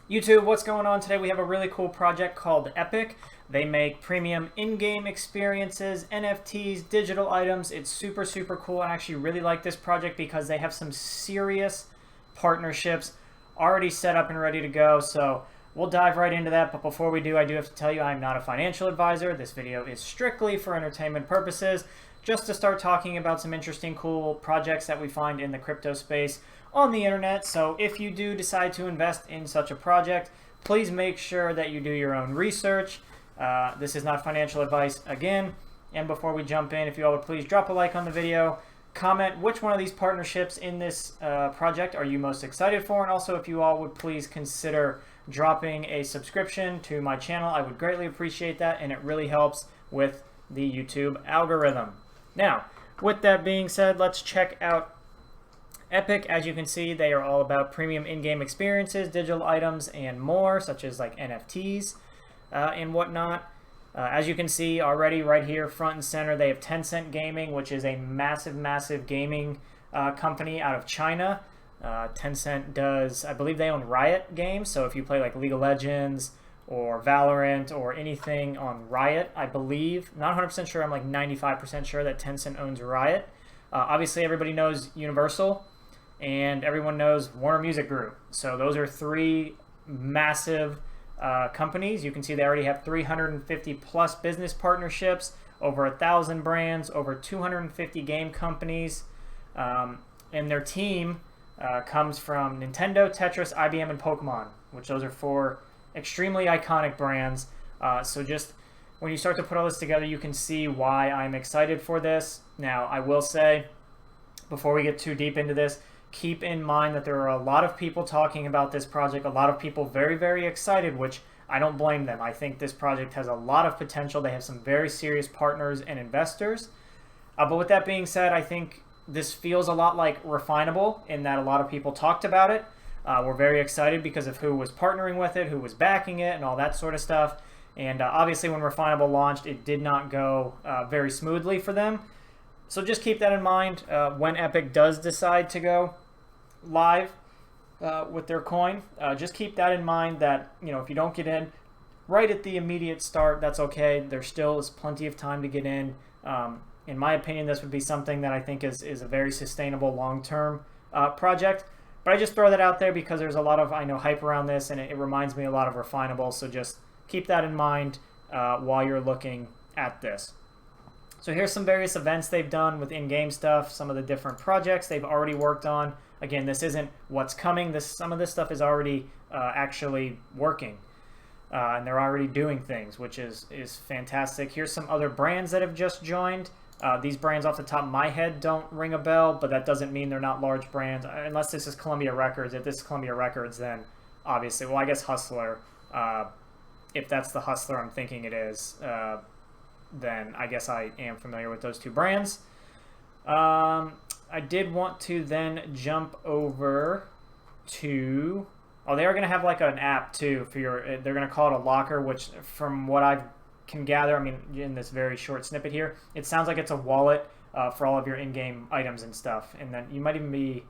YouTube, what's going on today? We have a really cool project called Epik. They make premium in-game experiences, NFTs, digital items. It's super, super cool. I actually really like this project because they have some serious partnerships already set up and ready to go. So we'll dive right into that. But before we do, I do have to tell you I'm not a financial advisor. This video is strictly for entertainment purposes, just to start talking about some interesting, cool projects that we find in the crypto space on the internet. So if you do decide to invest in such a project, please make sure that you do your own research. This is not financial advice again. And before we jump in, if you all would please drop a like on the video, comment which one of these partnerships in this project are you most excited for, and also if you all would please consider dropping a subscription to my channel. I would greatly appreciate that, and it really helps with the YouTube algorithm. Now, with that being said, let's check out Epik. As you can see, they are all about premium in-game experiences, digital items, and more, such as like NFTs and whatnot. As you can see already right here, front and center, they have Tencent Gaming, which is a massive, massive gaming company out of China. Tencent does, I believe they own Riot Games, so if you play like League of Legends or Valorant or anything on Riot, I believe, not 100% sure, I'm like 95% sure that Tencent owns Riot. Obviously, everybody knows Universal, and everyone knows Warner Music Group. So those are three massive companies. You can see they already have 350 plus business partnerships, over 1,000 brands, over 250 game companies, and their team comes from Nintendo, Tetris, IBM, and Pokemon, which those are four extremely iconic brands. So just when you start to put all this together, you can see why I'm excited for this. Now, I will say, before we get too deep into this, keep in mind that there are a lot of people talking about this project, a lot of people very, very excited, which I don't blame them. I think this project has a lot of potential. They have some very serious partners and investors. But with that being said, I think this feels a lot like Refinable in that a lot of people talked about it. We're very excited because of who was partnering with it, who was backing it, and all that sort of stuff. And obviously when Refinable launched, it did not go very smoothly for them. So just keep that in mind when Epik does decide to go live with their coin. Just keep that in mind that, you know, if you don't get in right at the immediate start, that's okay. There still is plenty of time to get in. In my opinion, this would be something that I think is a very sustainable long-term project. But I just throw that out there because there's a lot of, I know, hype around this, and it reminds me a lot of Refinable. So just keep that in mind while you're looking at this. So here's some various events they've done with in-game stuff, some of the different projects they've already worked on. Again, this isn't what's coming. Some of this stuff is already actually working. And they're already doing things, which is fantastic. Here's some other brands that have just joined. These brands off the top of my head don't ring a bell, but that doesn't mean they're not large brands. Unless this is Columbia Records. If this is Columbia Records, then obviously, well, I guess Hustler. If that's the Hustler I'm thinking it is, then I guess I am familiar with those two brands. I did want to then jump over to, oh, they are going to have like an app too for your, they're going to call it a locker, which from what I can gather, I mean, in this very short snippet here, it sounds like it's a wallet for all of your in-game items and stuff. And then you might even be,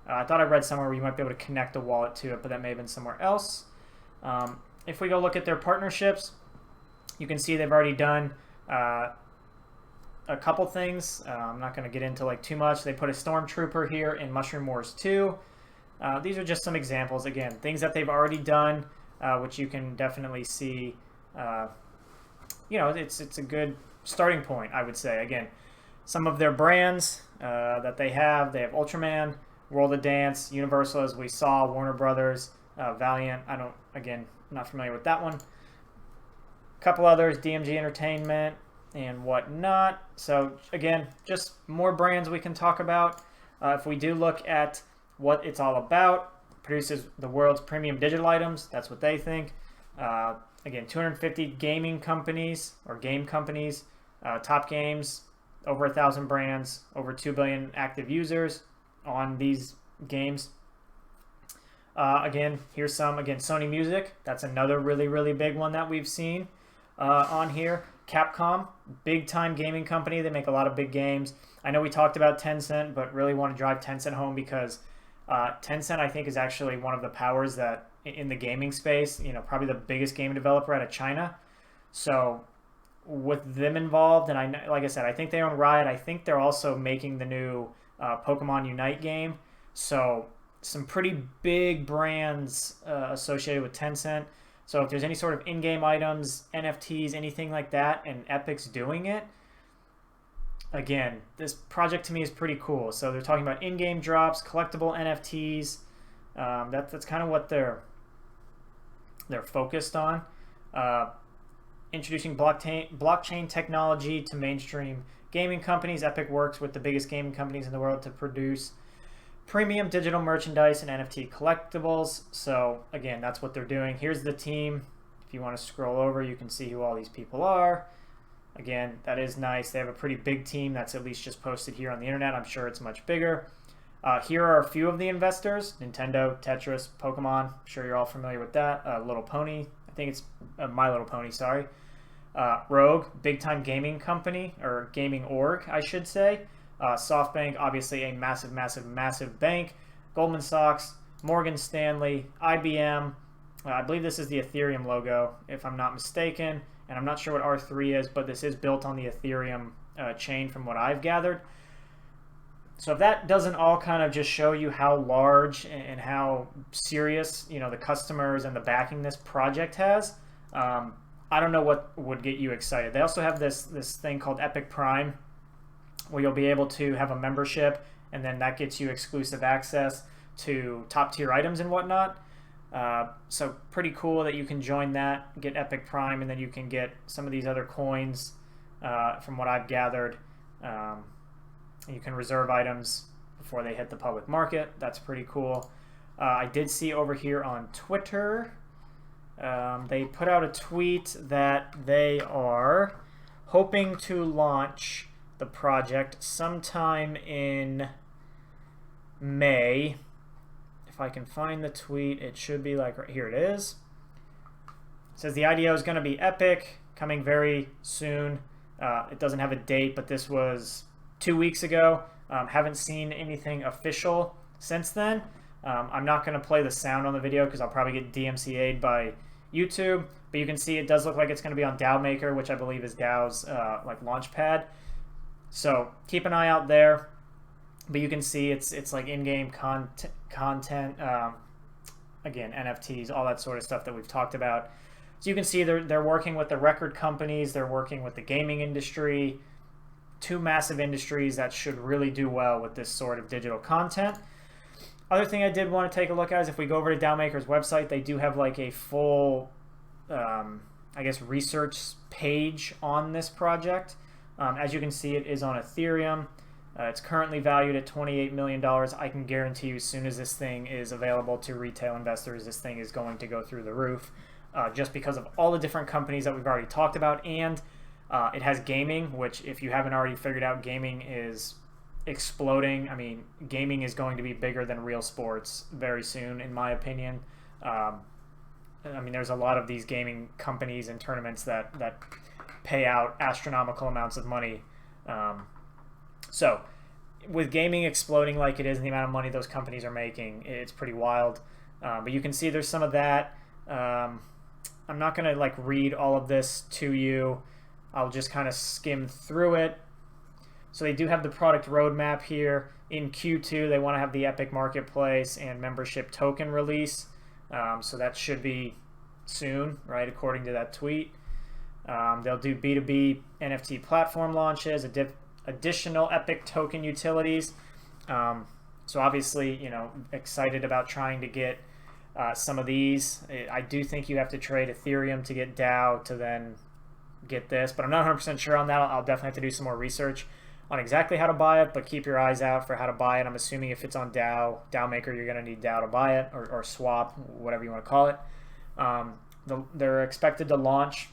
I thought I read somewhere where you might be able to connect a wallet to it, but that may have been somewhere else. If we go look at their partnerships, you can see they've already done a couple things. I'm not going to get into like too much. They put a Stormtrooper here in Mushroom Wars 2. These are just some examples. Again, things that they've already done, which you can definitely see. You know, it's a good starting point, I would say. Again, some of their brands that they have Ultraman, World of Dance, Universal, as we saw, Warner Brothers, Valiant. I'm not familiar with that one. Couple others, DMG Entertainment and whatnot. So again, just more brands we can talk about. If we do look at what it's all about, produces the world's premium digital items. That's what they think. Again, 250 gaming companies or game companies, top games, over 1,000 brands, over 2 billion active users on these games. Again, here's some, again, Sony Music. That's another really, really big one that we've seen on here. Capcom, big time gaming company. They make a lot of big games. I know we talked about Tencent, but really want to drive Tencent home because Tencent, I think, is actually one of the powers that in the gaming space, probably the biggest game developer out of China. So with them involved, and like I said, I think they own Riot. I think they're also making the new Pokemon Unite game. So some pretty big brands associated with Tencent. So if there's any sort of in-game items, NFTs, anything like that, and Epic's doing it, again, this project to me is pretty cool. So they're talking about in-game drops, collectible NFTs. That's kind of what they're focused on. Introducing blockchain technology to mainstream gaming companies. Epic works with the biggest gaming companies in the world to produce premium digital merchandise and NFT collectibles. So again, that's what they're doing. Here's the team. If you want to scroll over, you can see who all these people are. Again, that is nice. They have a pretty big team that's at least just posted here on the internet. I'm sure it's much bigger. Here are a few of the investors: Nintendo, Tetris, Pokemon. I'm sure you're all familiar with that. Little Pony. I think it's My Little Pony, sorry. Rogue, big time gaming company, or gaming org, I should say. SoftBank, obviously a massive, massive, massive bank. Goldman Sachs, Morgan Stanley, IBM. I believe this is the Ethereum logo, if I'm not mistaken. And I'm not sure what R3 is, but this is built on the Ethereum chain from what I've gathered. So if that doesn't all kind of just show you how large and how serious, the customers and the backing this project has, I don't know what would get you excited. They also have this thing called Epic Prime, where you'll be able to have a membership, and then that gets you exclusive access to top tier items and whatnot. So pretty cool that you can join that, get Epic Prime, and then you can get some of these other coins from what I've gathered. You can reserve items before they hit the public market. That's pretty cool. I did see over here on Twitter, they put out a tweet that they are hoping to launch the project sometime in May. If I can find the tweet, it should be like right here. It is. It says the IDO is going to be Epic, coming very soon. It doesn't have a date, but this was 2 weeks ago. Haven't seen anything official since then. I'm not going to play the sound on the video because I'll probably get DMCA'd by YouTube, but you can see it does look like it's going to be on DAO Maker, which I believe is DAO's like launch pad. So keep an eye out there. But you can see it's like in-game content, again, NFTs, all that sort of stuff that we've talked about. So you can see they're working with the record companies, they're working with the gaming industry, two massive industries that should really do well with this sort of digital content. Other thing I did want to take a look at is if we go over to DAO Maker's website, they do have like a full, I guess, research page on this project. As you can see, it is on Ethereum. It's currently valued at $28 million. I can guarantee you as soon as this thing is available to retail investors, this thing is going to go through the roof just because of all the different companies that we've already talked about. And it has gaming, which if you haven't already figured out, gaming is exploding. I mean, gaming is going to be bigger than real sports very soon, in my opinion. I mean, there's a lot of these gaming companies and tournaments that pay out astronomical amounts of money. So with gaming exploding like it is and the amount of money those companies are making, it's pretty wild. But you can see there's some of that. I'm not going to like read all of this to you. I'll just kind of skim through it. So they do have the product roadmap here. In Q2, they want to have the Epic Marketplace and membership token release. So that should be soon, right, according to that tweet. They'll do B2B NFT platform launches, additional Epic token utilities. So obviously, excited about trying to get some of these. I do think you have to trade Ethereum to get DAO to then get this, but I'm not 100% sure on that. I'll definitely have to do some more research on exactly how to buy it, but keep your eyes out for how to buy it. I'm assuming if it's on DAO Maker, you're going to need DAO to buy it, or swap, whatever you want to call it. They're expected to launch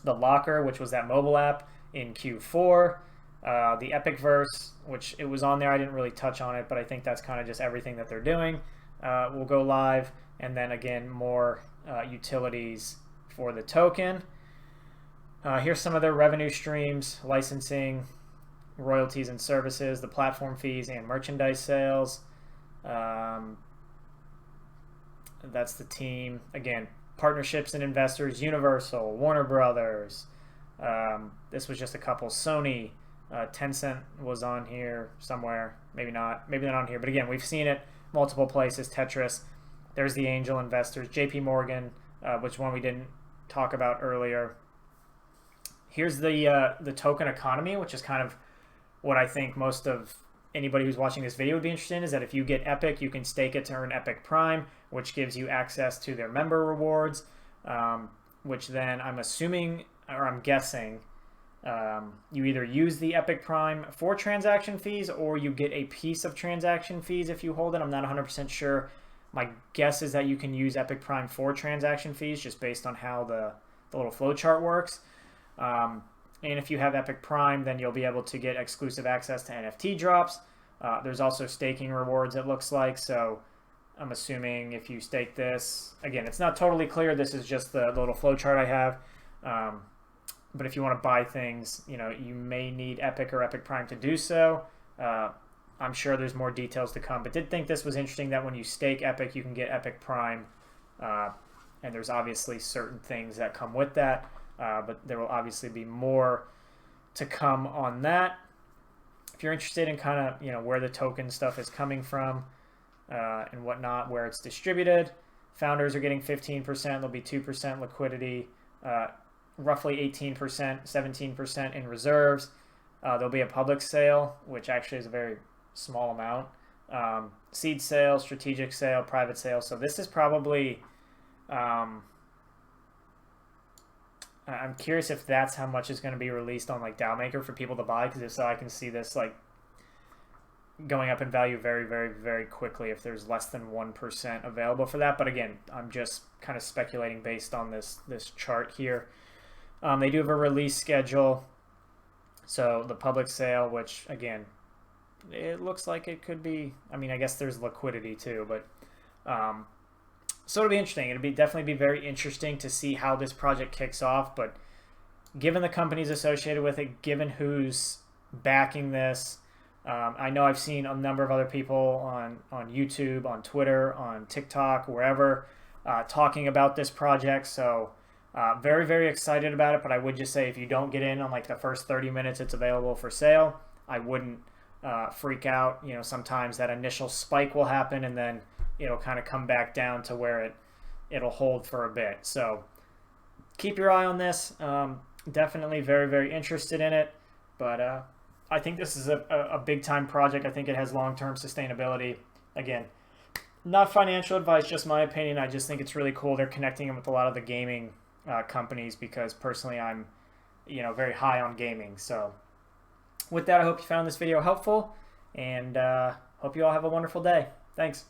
the Locker, which was that mobile app, in Q4. The Epic Verse, which it was on there, I didn't really touch on it, but I think that's kind of just everything that they're doing, will go live. And then again, more utilities for the token. Here's some of their revenue streams: licensing, royalties and services, the platform fees, and merchandise sales. That's the team. Again, partnerships and investors, Universal, Warner Brothers. This was just a couple. Sony, Tencent was on here somewhere. Maybe not. Maybe not on here. But again, we've seen it multiple places. Tetris. There's the angel investors. JP Morgan, which one we didn't talk about earlier. Here's the token economy, which is kind of what I think most of anybody who's watching this video would be interested in, is that if you get Epik, you can stake it to earn Epik Prime, which gives you access to their member rewards, which then I'm assuming, or I'm guessing, you either use the Epik Prime for transaction fees or you get a piece of transaction fees if you hold it. I'm not 100% sure. My guess is that you can use Epik Prime for transaction fees just based on how the little flowchart works. And if you have Epik Prime, then you'll be able to get exclusive access to NFT drops. There's also staking rewards, it looks like. So I'm assuming if you stake this, again, it's not totally clear. This is just the little flowchart I have. But if you want to buy things, you may need Epik or Epik Prime to do so. I'm sure there's more details to come. But did think this was interesting that when you stake Epik, you can get Epik Prime. And there's obviously certain things that come with that. But there will obviously be more to come on that. If you're interested in kind of where the token stuff is coming from and whatnot, where it's distributed, founders are getting 15%. There'll be 2% liquidity, roughly 18%, 17% in reserves. There'll be a public sale, which actually is a very small amount. Seed sale, strategic sale, private sale. So this is probably... I'm curious if that's how much is going to be released on like DAO Maker for people to buy, because if so, I can see this like going up in value very, very, very quickly if there's less than 1% available for that. But again, I'm just kind of speculating based on this chart here. They do have a release schedule. So the public sale, which again, it looks like it could be, I mean, I guess there's liquidity too, but so it'll be interesting. It'll definitely be very interesting to see how this project kicks off. But given the companies associated with it, given who's backing this, I know I've seen a number of other people on YouTube, on Twitter, on TikTok, wherever, talking about this project. So very, very excited about it. But I would just say if you don't get in on like the first 30 minutes it's available for sale, I wouldn't freak out. Sometimes that initial spike will happen and then it'll kind of come back down to where it'll hold for a bit. So keep your eye on this. Definitely very, very interested in it. But I think this is a big-time project. I think it has long-term sustainability. Again, not financial advice, just my opinion. I just think it's really cool. They're connecting them with a lot of the gaming companies because personally I'm very high on gaming. So with that, I hope you found this video helpful and hope you all have a wonderful day. Thanks.